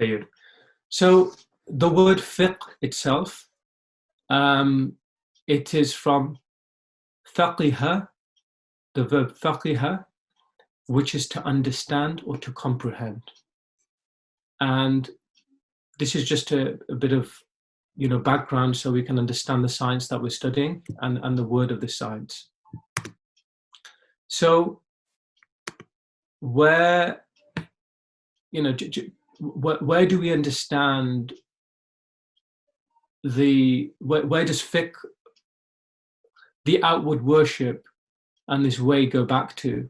Tayyib. So the word fiqh itself, it is from faqiha, the verb faqiha, which is to understand or to comprehend. And this is just a bit of background so we can understand the science that we're studying and the word of the science. So where do we understand where does fiqh, the outward worship and this way go back to?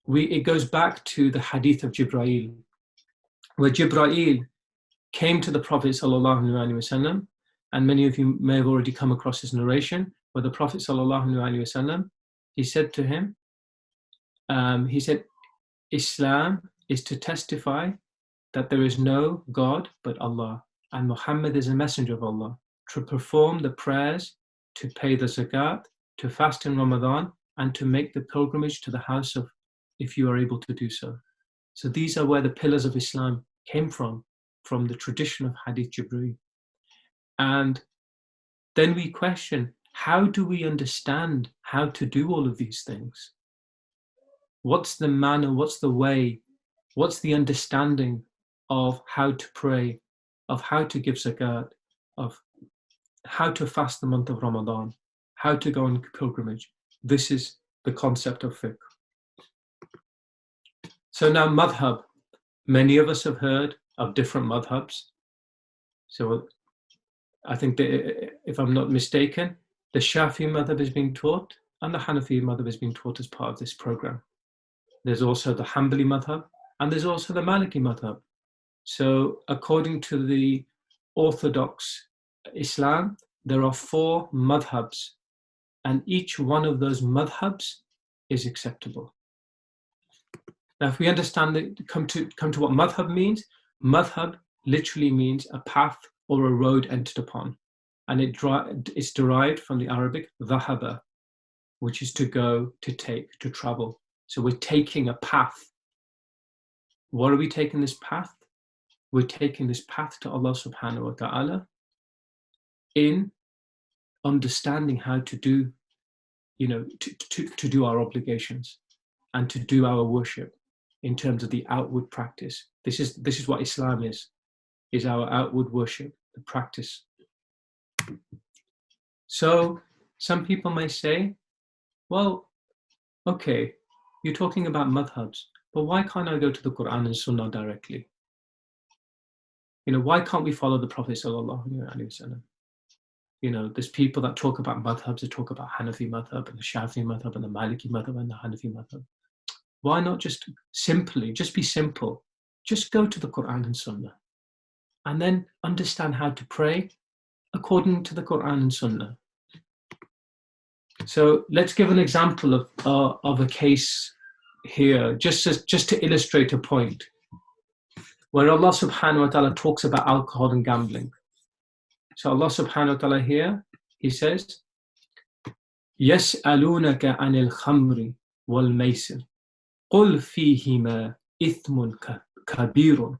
It goes back to the hadith of Jibreel, where Jibreel came to the Prophet ﷺ, and many of you may have already come across this narration, where the Prophet ﷺ, he said to him, he said, Islam is to testify that there is no God but Allah, and Muhammad is a messenger of Allah, to perform the prayers, to pay the zakat, to fast in Ramadan, and to make the pilgrimage to the house of, if you are able to do so. So these are where the pillars of Islam came from the tradition of Hadith Jibreel. And then we question, how do we understand how to do all of these things? What's the manner, what's the way, what's the understanding of how to pray, of how to give zakat, of how to fast the month of Ramadan, how to go on pilgrimage? This is the concept of fiqh. So now madhhab, many of us have heard of different madhabs. So I think that, if I'm not mistaken, the Shafi'i madhab is being taught and the Hanafi madhab is being taught as part of this program. There's also the Hanbali madhab and there's also the Maliki madhab. So according to the Orthodox Islam, there are 4 madhabs, and each one of those madhabs is acceptable. Now, if we understand that, come to what madhab means, madhab literally means a path or a road entered upon, and it's derived from the Arabic dhahaba, which is to go, to take, to travel. So we're taking a path. What are we taking this path? We're taking this path to Allah subhanahu wa ta'ala in understanding how to do, to do our obligations and to do our worship in terms of the outward practice. This is what Islam is our outward worship, the practice. So some people may say, well, okay, you're talking about madhabs, but why can't I go to the Quran and Sunnah directly? Why can't we follow the Prophet sallallahu alaihi wasallam? There's people that talk about madhabs, they talk about Hanafi madhab and the Shafi'i madhab and the Maliki madhab and the Hanafi madhab. Why not just be simple, just go to the Quran and Sunnah and then understand how to pray according to the Quran and Sunnah. So let's give an example of a case here, just to illustrate a point, where Allah subhanahu wa ta'ala talks about alcohol and gambling. So Allah subhanahu wa ta'ala here, he says, يَسْأَلُونَكَ عَنِ الْخَمْرِ وَالْمَيْسِرِ قُلْ فِيهِمَا إِثْمٌ كَبِيرٌ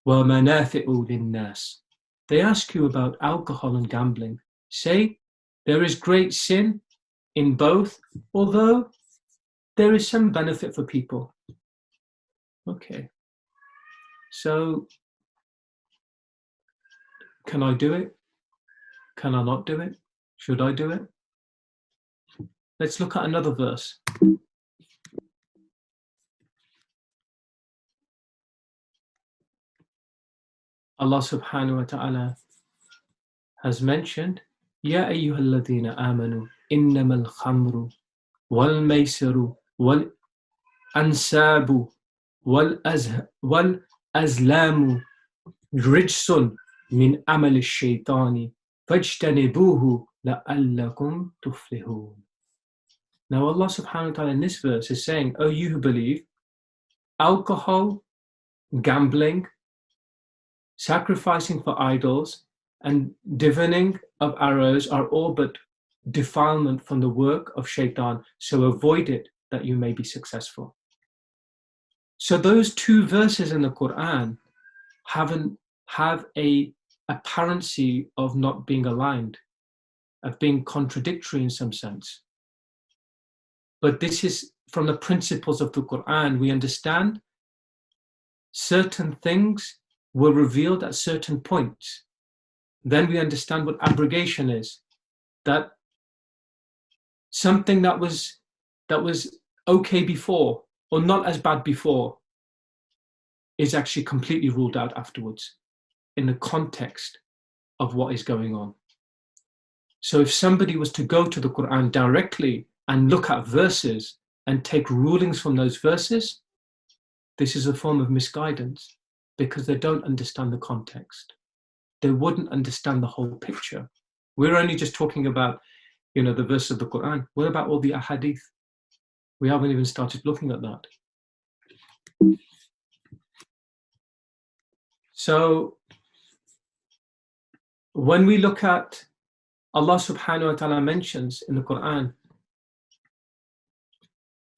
وَمَنَافِعُ لِلنَّاسِ. They ask you about alcohol and gambling. Say, there is great sin in both, although there is some benefit for people. Okay. So, can I do it? Can I not do it? Should I do it? Let's look at another verse. Allah subhanahu wa ta'ala has mentioned, Ya ayyuhalladhina amanu, innamal khamru, wal maysiru, wal ansabu, wal azlamu, rijsun min amali shaitani, fajtanibuhu la'allakum tuflihun. Now Allah subhanahu wa ta'ala in this verse is saying, oh, you who believe, alcohol, gambling, sacrificing for idols, and divining of arrows are all but defilement from the work of shaitan, so avoid it that you may be successful. So those 2 verses in the Quran have a apparency of not being aligned, of being contradictory in some sense. But this is from the principles of the Quran. We understand certain things were revealed at certain points. Then we understand what abrogation is, that something that was okay before or not as bad before is actually completely ruled out afterwards in the context of what is going on. So if somebody was to go to the Quran directly and look at verses and take rulings from those verses, this is a form of misguidance because they don't understand the context. They wouldn't understand the whole picture. We're only just talking about, the verse of the Quran. What about all the ahadith? We haven't even started looking at that. So when we look at Allah subhanahu wa ta'ala mentions in the Quran,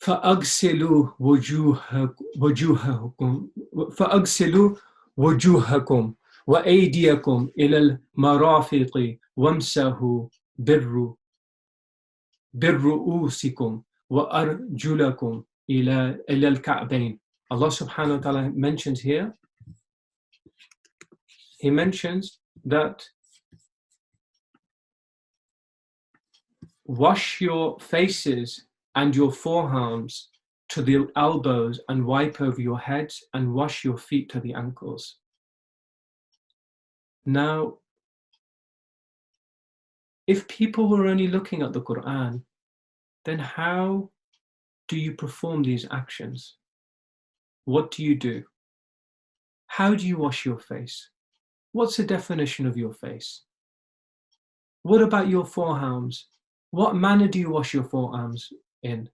فَأَغْسِلُوا وُجُوهَكُمْ وَأَيْدِيَكُمْ إِلَى الْمَرَافِقِ وَامْسَحُوا بِرُّؤُوسِكُمْ وَأَرْجُلَكُمْ إِلَى الْكَعْبَيْنِ. Allah subhanahu wa ta'ala mentions here, He mentions that wash your faces and your forearms to the elbows and wipe over your heads and wash your feet to the ankles. Now, if people were only looking at the Quran, then how do you perform these actions? What do you do? How do you wash your face? What's the definition of your face? What about your forearms? What manner do you wash your forearms in?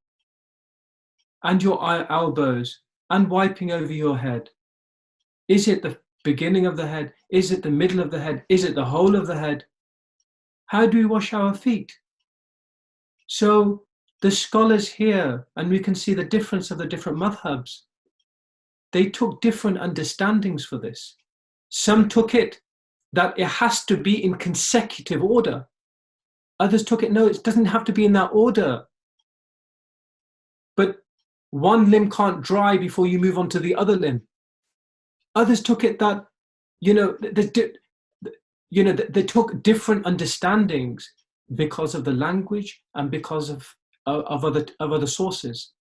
And your elbows, and wiping over your head. Is it the beginning of the head? Is it the middle of the head? Is it the whole of the head? How do we wash our feet? So the scholars here, and we can see the difference of the different madhabs, they took different understandings for this. Some took it that it has to be in consecutive order. Others took it, no, it doesn't have to be in that order. But one limb can't dry before you move on to the other limb. Others took it that, they took different understandings because of the language and because of other sources.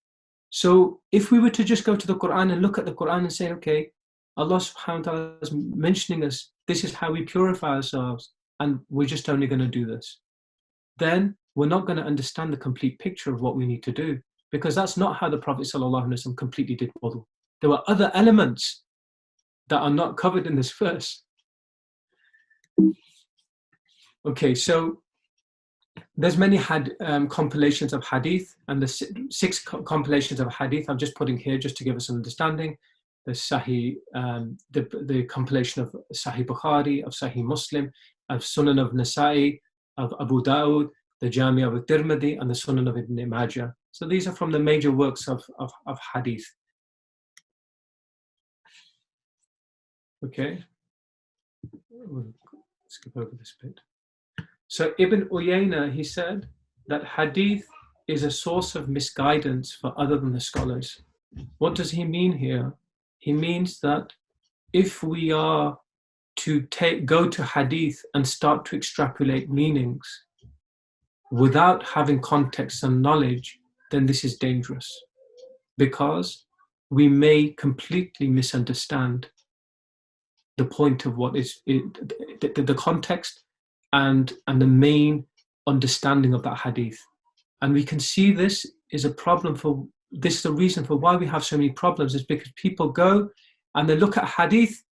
So if we were to just go to the Quran and look at the Quran and say, okay, Allah subhanahu wa ta'ala is mentioning us, this is how we purify ourselves, and we're just only going to do this, then we're not going to understand the complete picture of what we need to do, because that's not how the Prophet ﷺ completely did wudu. There were other elements that are not covered in this verse. Okay, so there's many compilations of hadith, and the six compilations of hadith I'm just putting here just to give us an understanding. There's Sahih, the compilation of Sahih Bukhari, of Sahih Muslim, of Sunan of Nasa'i, of Abu Dawud, the Jami of Tirmidhi, and the Sunan of Ibn Majah. So these are from the major works of hadith. Okay, we'll skip over this bit. So Ibn Uyayna, he said that hadith is a source of misguidance for other than the scholars. What does he mean here? He means that if we are to go to hadith and start to extrapolate meanings without having context and knowledge, then this is dangerous, because we may completely misunderstand the point of what is the context and the main understanding of that hadith. And we can see this is a problem for, this is the reason for why we have so many problems, is because people go and they look at hadith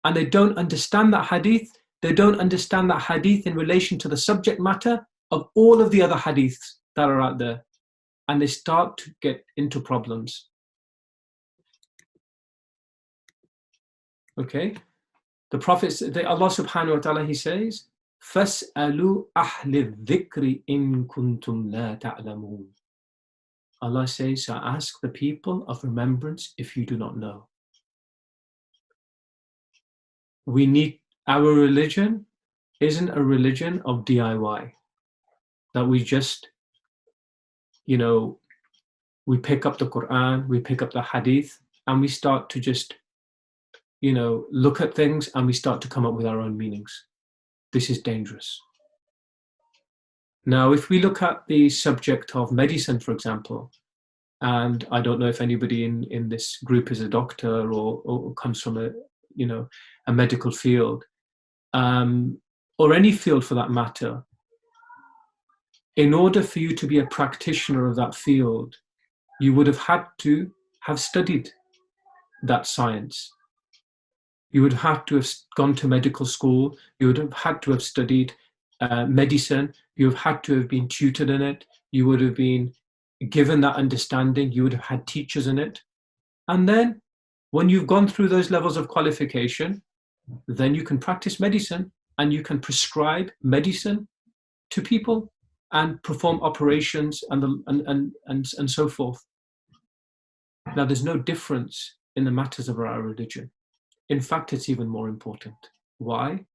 and they don't understand that hadith. They don't understand that hadith in relation to the subject matter of all of the other hadiths that are out there. And they start to get into problems. Okay? The Prophet, Allah subhanahu wa ta'ala, he says, فَاسْأَلُوا أَهْلِ الذِّكْرِ إِن كُنْتُمْ لَا تَعْلَمُونَ. Allah says, so ask the people of remembrance if you do not know. We need, our religion isn't a religion of DIY, that we just, you know, we pick up the Quran, we pick up the Hadith, and we start to just, look at things and we start to come up with our own meanings. This is dangerous. Now, if we look at the subject of medicine, for example, and I don't know if anybody in this group is a doctor or comes from a medical field, or any field for that matter, in order for you to be a practitioner of that field, you would have had to have studied that science. You would have to have gone to medical school. You would have had to have studied medicine. You have had to have been tutored in it. You would have been given that understanding. You would have had teachers in it. And then when you've gone through those levels of qualification, then you can practice medicine and you can prescribe medicine to people and perform operations and so forth. Now, there's no difference in the matters of our religion. In fact, it's even more important. Why?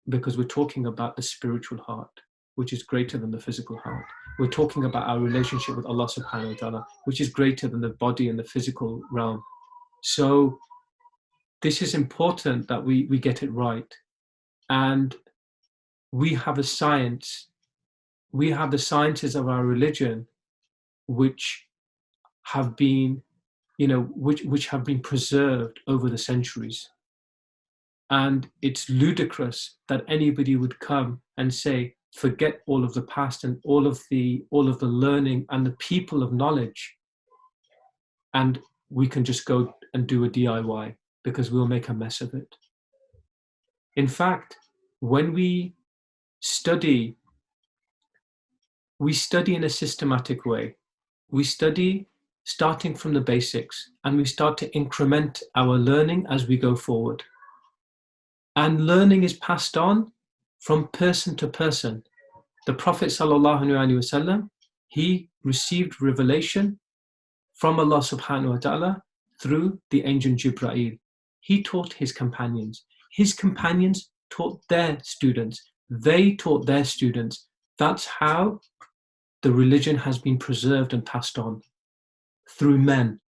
Because we're talking about the spiritual heart, which is greater than the physical heart. We're talking about our relationship with Allah subhanahu wa ta'ala, which is greater than the body and the physical realm. So this is important that we get it right. And we have a science, we have the sciences of our religion, which have been, which have been preserved over the centuries. And it's ludicrous that anybody would come and say, forget all of the past and all of the learning and the people of knowledge, and we can just go and do a DIY because we'll make a mess of it. In fact, when we study in a systematic way. We study starting from the basics, and we start to increment our learning as we go forward. And learning is passed on from person to person. The Prophet ﷺ, he received revelation from Allah subhanahu wa ta'ala through the angel Jibreel. He taught his companions. His companions taught their students. They taught their students. That's how the religion has been preserved and passed on, through men.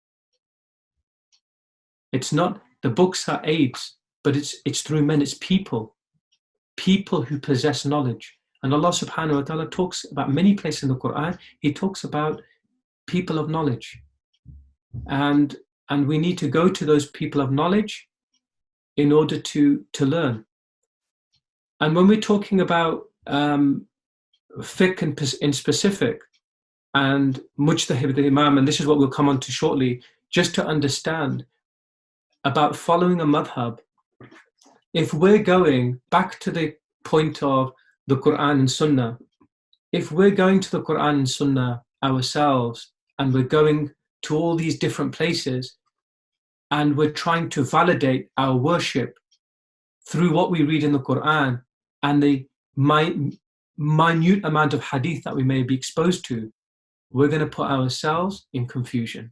It's not, the books are aids, but it's through men, it's people who possess knowledge. And Allah subhanahu wa ta'ala talks about many places in the Quran, he talks about people of knowledge. And we need to go to those people of knowledge in order to learn. And when we're talking about fiqh in specific, and mujtahid al-imam, and this is what we'll come on to shortly, just to understand about following a madhhab. If we're going back to the point of the Quran and Sunnah, if we're going to the Quran and Sunnah ourselves, and we're going to all these different places, and we're trying to validate our worship through what we read in the Quran and the minute amount of hadith that we may be exposed to, we're going to put ourselves in confusion.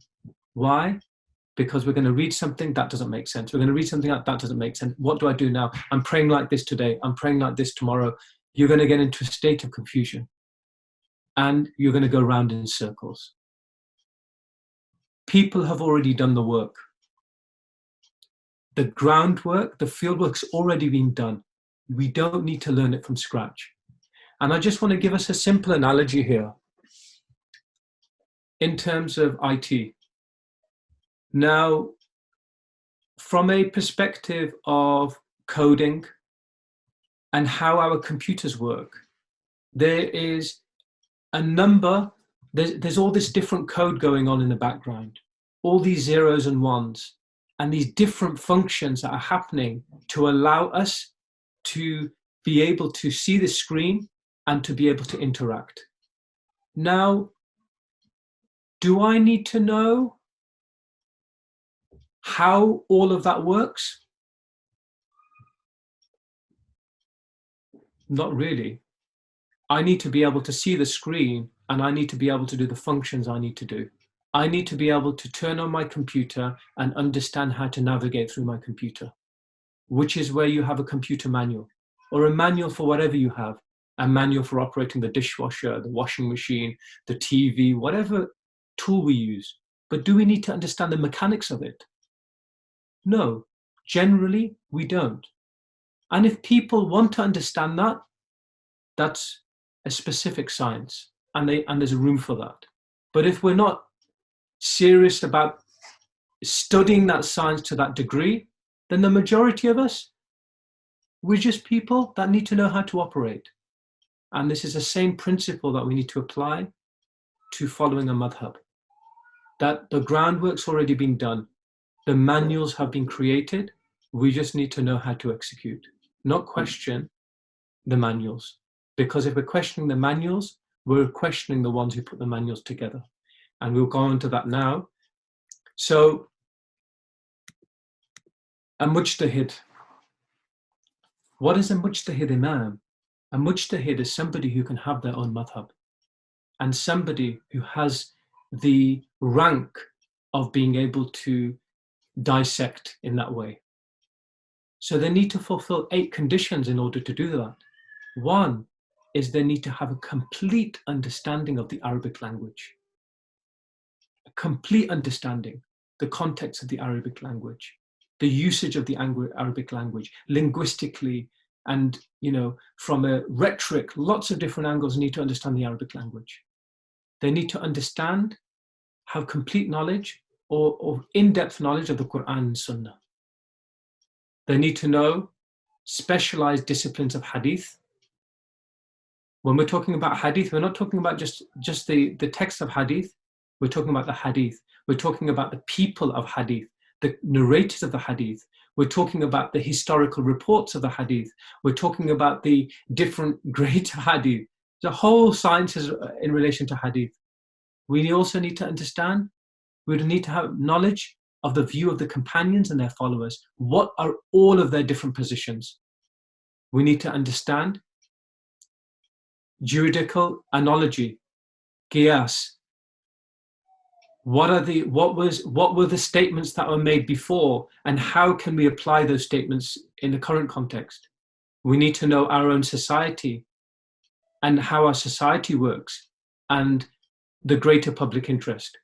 Why? Because we're going to read something that doesn't make sense. We're going to read something that doesn't make sense. What do I do now? I'm praying like this today. I'm praying like this tomorrow. You're going to get into a state of confusion. And you're going to go round in circles. People have already done the work. The groundwork, the fieldwork's already been done. We don't need to learn it from scratch. And I just want to give us a simple analogy here in terms of IT. Now, from a perspective of coding and how our computers work, there is a number, there's all this different code going on in the background, all these zeros and ones, and these different functions that are happening to allow us to be able to see the screen and to be able to interact. Now, do I need to know how all of that works? Not really. I need to be able to see the screen, and I need to be able to do the functions I need to do. I need to be able to turn on my computer and understand how to navigate through my computer. which is where you have a computer manual or a manual for whatever you have, a manual for operating the dishwasher, the washing machine, the TV, whatever tool we use. But do we need to understand the mechanics of it? No, generally we don't. And if people want to understand that, that's a specific science, and there's room for that. But if we're not serious about studying that science to that degree, then the majority of us, we're just people that need to know how to operate. And this is the same principle that we need to apply to following a madhhab. That the groundwork's already been done. The manuals have been created. We just need to know how to execute, not question the manuals. Because if we're questioning the manuals, we're questioning the ones who put the manuals together. And we'll go into that now. So, a mujtahid. What is a mujtahid imam? A mujtahid is somebody who can have their own madhhab, and somebody who has the rank of being able to dissect in that way. So they need to fulfill 8 conditions in order to do that. One is they need to have a complete understanding of the Arabic language. A complete understanding, the context of the Arabic language, the usage of the Arabic language, linguistically, and from a rhetoric, lots of different angles need to understand the Arabic language. They need to understand, have complete knowledge or in-depth knowledge of the Quran and Sunnah. They need to know specialized disciplines of hadith. When we're talking about hadith, we're not talking about just the text of hadith. We're talking about the hadith. We're talking about the people of hadith, the narrators of the hadith. We're talking about the historical reports of the hadith. We're talking about the different grades of hadith. The whole science is in relation to hadith. We also need to understand, we need to have knowledge of the view of the companions and their followers. What are all of their different positions? We need to understand juridical analogy, qiyas. What were the statements that were made before, and how can we apply those statements in the current context? We need to know our own society and how our society works and the greater public interest.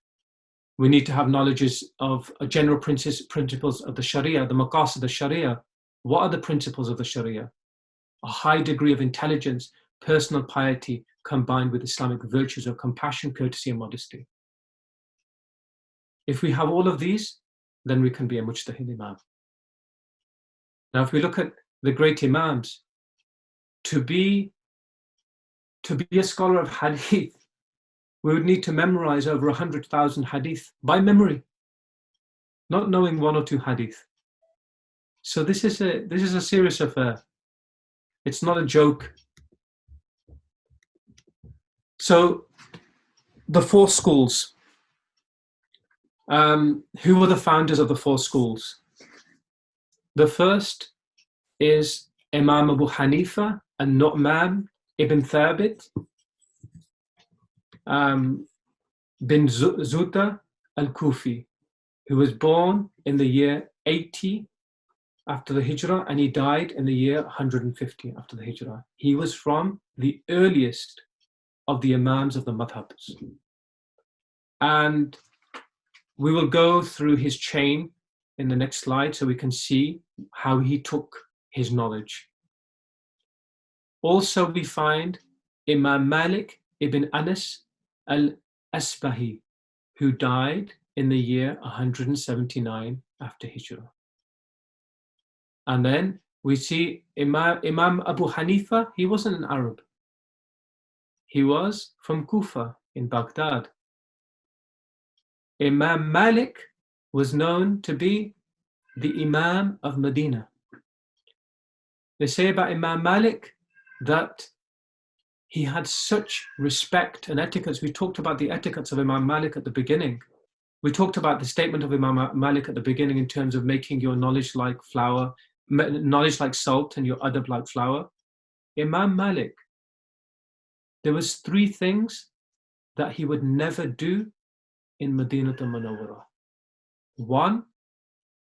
We need to have knowledges of general principles of the Sharia, the maqasid of the Sharia. What are the principles of the Sharia? A high degree of intelligence, personal piety, combined with Islamic virtues of compassion, courtesy, and modesty. If we have all of these, then we can be a mujtahid imam. Now, if we look at the great imams, to be a scholar of hadith, we would need to memorize over 100,000 hadith by memory, not knowing 1 or 2 hadith. So this is a serious affair. It's not a joke. So the 4 schools. Who were the founders of the 4 schools? The first is Imam Abu Hanifa al-Nu'man ibn Thabit bin Zuta al-Kufi, who was born in the year 80 after the Hijrah, and he died in the year 150 after the Hijrah. He was from the earliest of the Imams of the madhabs. And we will go through his chain in the next slide so we can see how he took his knowledge. Also, we find Imam Malik ibn Anas al-Asbahi, who died in the year 179 after Hijrah. And then we see Imam Abu Hanifa. He wasn't an Arab. He was from Kufa in Baghdad. Imam Malik was known to be the Imam of Medina. They say about Imam Malik that he had such respect and etiquettes. We talked about the etiquettes of Imam Malik at the beginning. We talked about the statement of Imam Malik at the beginning in terms of making your knowledge like flour, knowledge like salt, and your adab like flour. Imam Malik, there was 3 things that he would never do in Madinat al-Munawwarah. 1,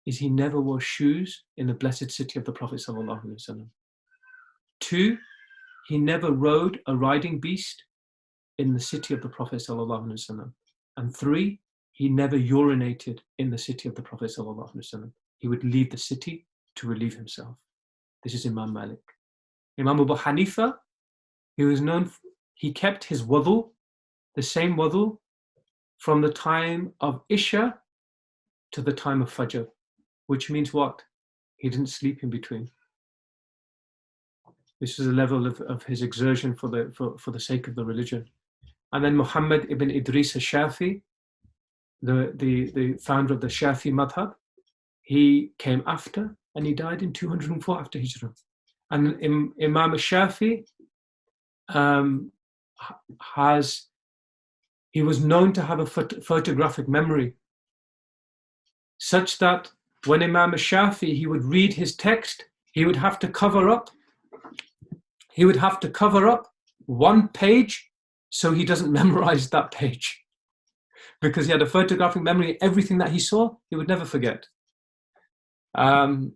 is he never wore shoes in the blessed city of the Prophet sallallahu alaihi wasallam. 2, he never rode a riding beast in the city of the Prophet sallallahu alaihi wasallam. And 3, he never urinated in the city of the Prophet sallallahu alaihi wasallam. He would leave the city to relieve himself. This is Imam Malik. Imam Abu Hanifa, he was known, he kept his wudu, the same wudu, from the time of Isha to the time of Fajr, which means what? He didn't sleep in between. This is a level of his exertion for the sake of the religion. And then Muhammad ibn Idris al-Shafi, the founder of the Shafi madhhab, he came after, and he died in 204 after Hijrah. And Imam al-Shafi he was known to have a photographic memory, such that when Imam al-Shafi, he would read his text, he would have to cover up one page so he doesn't memorize that page, because he had a photographic memory. Everything that he saw, he would never forget. And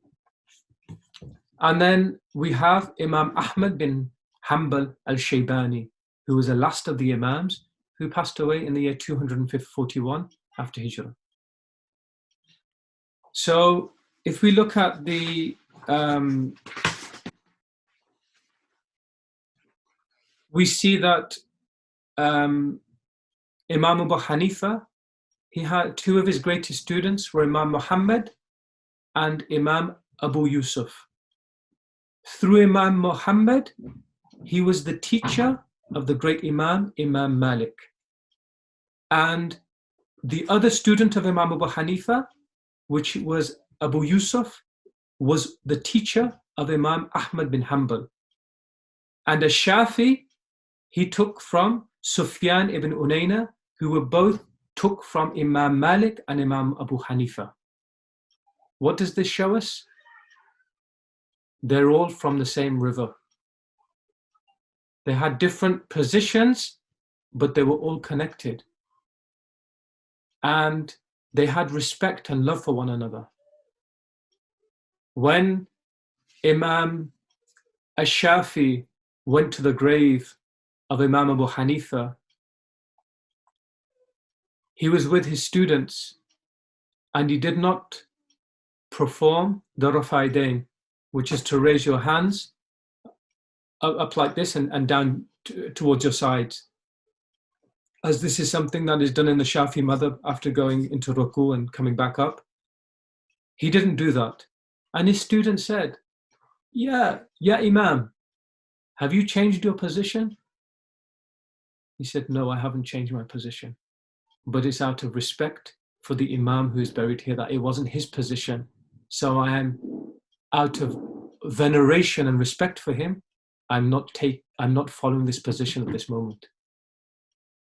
then we have Imam Ahmad bin Hanbal al-Shaybani, who was the last of the Imams, who passed away in the year 241 after Hijrah. So if we look at the we see that Imam Abu Hanifa, he had 2 of his greatest students were Imam Muhammad and Imam Abu Yusuf. Through Imam Muhammad, he was the teacher of the great Imam Malik. And the other student of Imam Abu Hanifa, which was Abu Yusuf, was the teacher of Imam Ahmad bin Hanbal. And as Shafi, he took from Sufyan ibn Unayna, who were both took from Imam Malik and Imam Abu Hanifa. What does this show us? They're all from the same river. They had different positions, but they were all connected. And they had respect and love for one another. When Imam Ash-Shafi went to the grave of Imam Abu Hanifa, he was with his students, and he did not perform the Rafaidain, which is to raise your hands up like this and down towards your sides, as this is something that is done in the Shafi madhhab after going into ruku and coming back up. He didn't do that. And his student said, yeah, Imam, have you changed your position? He said, no, I haven't changed my position. But it's out of respect for the Imam who is buried here, that it wasn't his position. So I am, out of veneration and respect for him, I'm not following this position at this moment.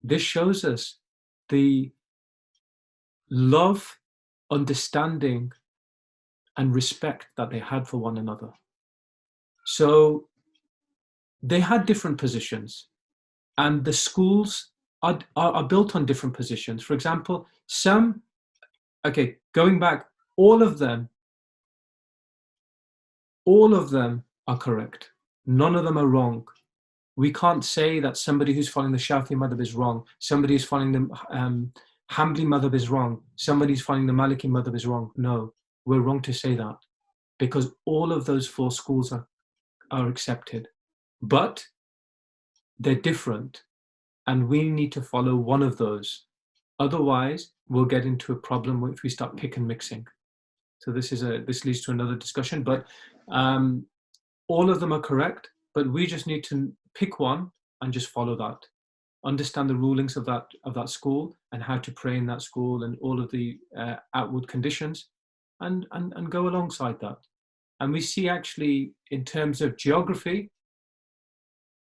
This shows us the love, understanding, and respect that they had for one another. So they had different positions, and the schools are built on different positions. For example, going back, all of them are correct. None of them are wrong. We can't say that somebody who's following the Shafi madhhab is wrong, somebody who's following the Hanbali madhhab is wrong, somebody who's following the Maliki madhhab is wrong. No, we're wrong to say that, because all of those 4 schools are accepted. But they're different, and we need to follow one of those. Otherwise, we'll get into a problem if we start pick and mixing. So this leads to another discussion, but all of them are correct, but we just need to pick one and just follow that. Understand the rulings of that school and how to pray in that school and all of the outward conditions, and go alongside that. And we see, actually, in terms of geography,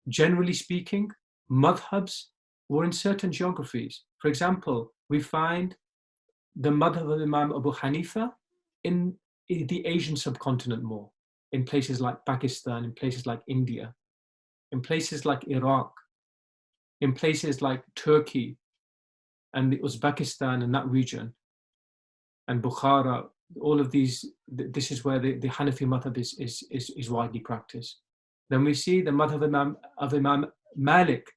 generally speaking, madhabs were in certain geographies. For example, we find the madhab of Imam Abu Hanifa in the Asian subcontinent more, in places like Pakistan, in places like India, in places like Iraq, in places like Turkey and the Uzbekistan and that region, and Bukhara, all of these, this is where the Hanafi madhab is widely practiced. Then we see the madhab of Imam Malik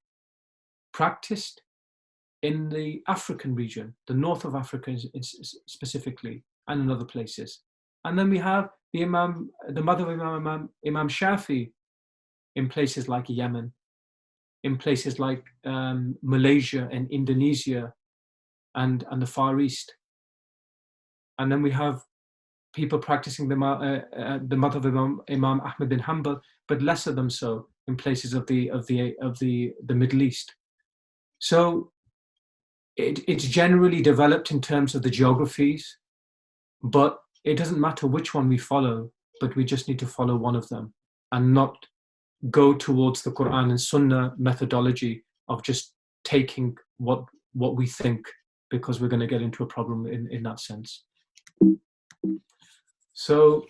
practiced in the African region, the north of Africa specifically, and in other places. And then we have the madhab of Imam Shafi in places like Yemen, in places like Malaysia and Indonesia and the Far East. And then we have people practicing the madhab of Imam Ahmad bin Hanbal, but less of them so in places of the Middle East. So it's generally developed in terms of the geographies, but it doesn't matter which one we follow, but we just need to follow one of them and not go towards the Quran and Sunnah methodology of just taking what we think, because we're going to get into a problem in that sense. So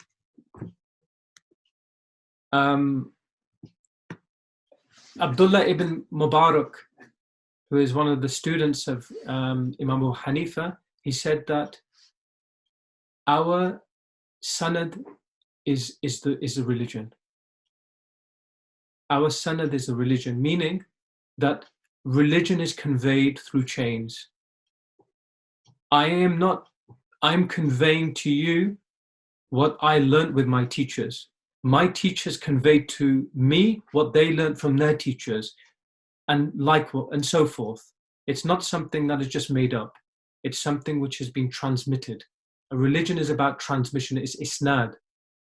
Abdullah ibn Mubarak, who is one of the students of Imam Abu Hanifa, he said that our sanad is the religion. Our sanad is the religion, meaning that religion is conveyed through chains. I'm conveying to you what I learned with my teachers. My teachers conveyed to me what they learned from their teachers, and so forth. It's not something that is just made up. It's something which has been transmitted. A religion is about transmission. It's isnad.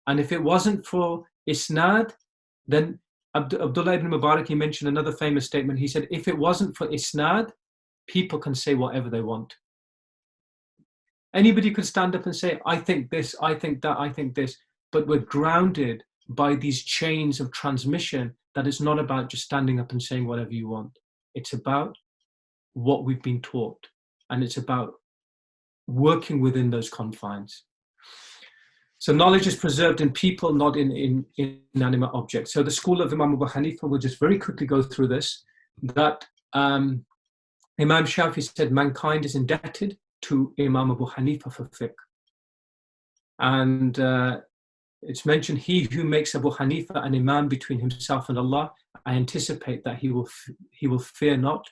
And if it wasn't for isnad, then Abdullah ibn Mubarak, he mentioned another famous statement. He said, if it wasn't for isnad, people can say whatever they want. Anybody could stand up and say, I think this, I think that, I think this, but we're grounded by these chains of transmission, that it's not about just standing up and saying whatever you want. It's about what we've been taught, and it's about working within those confines. So knowledge is preserved in people, not in inanimate objects. So the school of Imam Abu Hanifa, will just very quickly go through this, that Imam Shafi said mankind is indebted to Imam Abu Hanifa for fiqh. And it's mentioned, he who makes Abu Hanifa an imam between himself and Allah, I anticipate that he will fear not,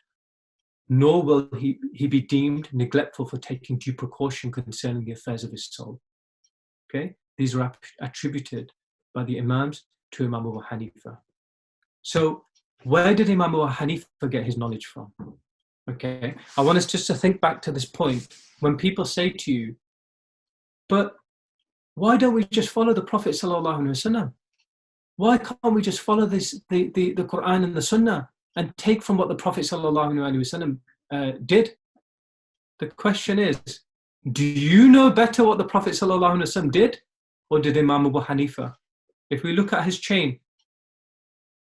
nor will he be deemed neglectful for taking due precaution concerning the affairs of his soul. Okay, these are attributed by the imams to Imam Abu Hanifa. So where did Imam Abu Hanifa get his knowledge from? Okay, I want us just to think back to this point. When people say to you, but why don't we just follow the Prophet sallallahu alaihi wasallam? Why can't we just follow the Quran and the Sunnah and take from what the Prophet sallallahu alaihi wasallam did? The question is, do you know better what the Prophet sallallahu alaihi wasallam did, or did Imam Abu Hanifa? If we look at his chain,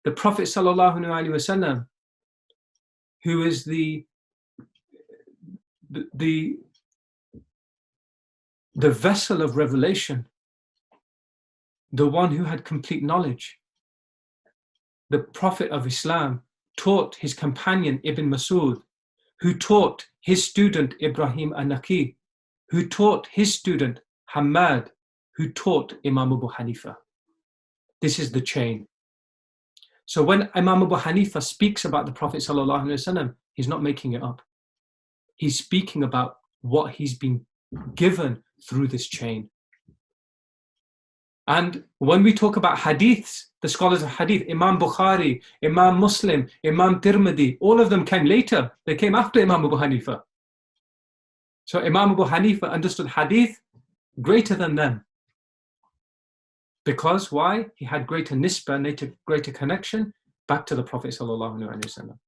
the Prophet sallallahu alaihi wasallam, who is the vessel of revelation, the one who had complete knowledge, the Prophet of Islam, taught his companion Ibn Masud, who taught his student Ibrahim an-Naqi, who taught his student Hamad, who taught Imam Abu Hanifa. This is the chain. So when Imam Abu Hanifa speaks about the Prophet sallallahu alaihi wasallam, he's not making it up. He's speaking about what he's been given through this chain. And when we talk about hadiths, the scholars of hadith, Imam Bukhari, Imam Muslim, Imam Tirmidhi, all of them came later. They came after Imam Abu Hanifa. So Imam Abu Hanifa understood hadith greater than them. Because why? He had greater nisbah, greater connection back to the Prophet sallallahu alaihi wasallam.